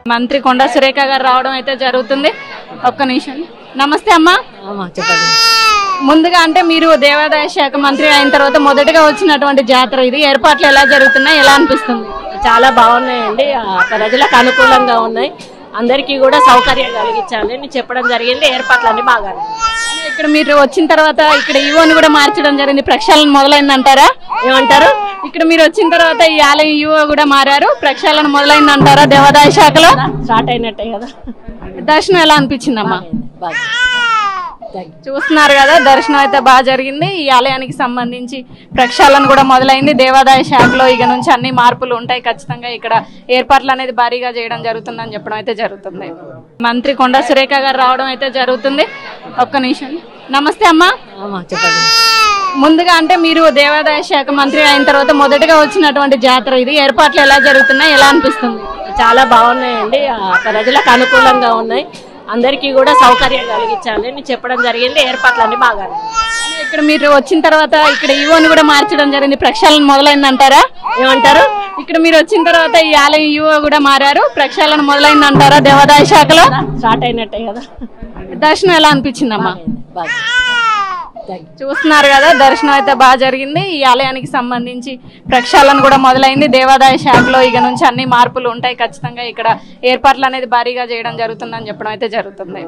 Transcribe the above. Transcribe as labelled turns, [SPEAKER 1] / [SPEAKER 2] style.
[SPEAKER 1] మంత్రి కొండా సురేఖ గారు రావడం అయితే జరుగుతుంది. ఒక్క నిమిషం. నమస్తే అమ్మా.
[SPEAKER 2] చెప్పండి.
[SPEAKER 1] ముందుగా అంటే మీరు దేవాదాయ శాఖ మంత్రి అయిన తర్వాత మొదటగా వచ్చినటువంటి జాతర ఇది. ఏర్పాట్లు ఎలా జరుగుతున్నాయి, ఎలా అనిపిస్తుంది?
[SPEAKER 2] చాలా బాగున్నాయండి. ప్రజలకు అనుకూలంగా ఉన్నాయి. అందరికీ కూడా సౌకర్యం కలిగించాలి అని చెప్పడం జరిగింది. ఏర్పాట్లన్నీ బాగా.
[SPEAKER 1] ఇక్కడ మీరు వచ్చిన తర్వాత ఇక్కడ ఈవోని కూడా మార్చడం జరిగింది. ప్రక్షాళన మొదలైందంటారా?
[SPEAKER 2] ఏమంటారు?
[SPEAKER 1] ఇక్కడ మీరు వచ్చిన తర్వాత ఈ ఆలయం ఈవో కూడా మారారు. ప్రక్షాళన మొదలైందంటారా దేవాదాయ శాఖలో?
[SPEAKER 2] స్టార్ట్ అయినట్టే కదా.
[SPEAKER 1] దర్శనం ఎలా అనిపించిందమ్మా?
[SPEAKER 2] బాగా
[SPEAKER 1] చూస్తున్నారు కదా, దర్శనం అయితే బాగా జరిగింది. ఈ ఆలయానికి సంబంధించి ప్రక్షాళన కూడా మొదలైంది. దేవాదాయ శాఖలో ఇక నుంచి అన్ని మార్పులు ఉంటాయి. ఖచ్చితంగా ఇక్కడ ఏర్పాట్లు అనేది భారీగా చేయడం జరుగుతుందని చెప్పడం అయితే జరుగుతుంది. మంత్రి కొండా సురేఖ గారు రావడం అయితే జరుగుతుంది. ఒక్క నిమిషం. నమస్తే అమ్మా.
[SPEAKER 2] చెప్పండి.
[SPEAKER 1] ముందుగా అంటే మీరు దేవాదాయ శాఖ మంత్రి అయిన తర్వాత మొదటగా వచ్చినటువంటి జాతర ఇది. ఏర్పాట్లు ఎలా జరుగుతున్నాయి, ఎలా అనిపిస్తుంది?
[SPEAKER 2] చాలా బాగున్నాయండి. ప్రజలకు అనుకూలంగా ఉన్నాయి. అందరికీ కూడా సౌకర్యం కలిగించాలి అని చెప్పడం జరిగింది. ఏర్పాట్లన్నీ బాగా.
[SPEAKER 1] ఇక్కడ మీరు వచ్చిన తర్వాత ఇక్కడ ఈవోని కూడా మార్చడం జరిగింది. ప్రక్షాళన మొదలైందంటారా?
[SPEAKER 2] ఏమంటారు?
[SPEAKER 1] ఇక్కడ మీరు వచ్చిన తర్వాత ఈ ఆలయం ఈవో కూడా మారారు. ప్రక్షాళన మొదలైందంటారా దేవాదాయ శాఖలో?
[SPEAKER 2] స్టార్ట్ అయినట్టే కదా.
[SPEAKER 1] దర్శనం ఎలా అనిపించిందమ్మా?
[SPEAKER 2] బాగా
[SPEAKER 1] చూస్తున్నారు కదా, దర్శనం అయితే బాగా జరిగింది. ఈ ఆలయానికి సంబంధించి ప్రక్షాళన కూడా మొదలైంది. దేవాదాయ శాఖలో ఇక నుంచి అన్ని మార్పులు ఉంటాయి. ఖచ్చితంగా ఇక్కడ ఏర్పాట్లు అనేది భారీగా చేయడం జరుగుతుందని చెప్పడం అయితే జరుగుతుంది.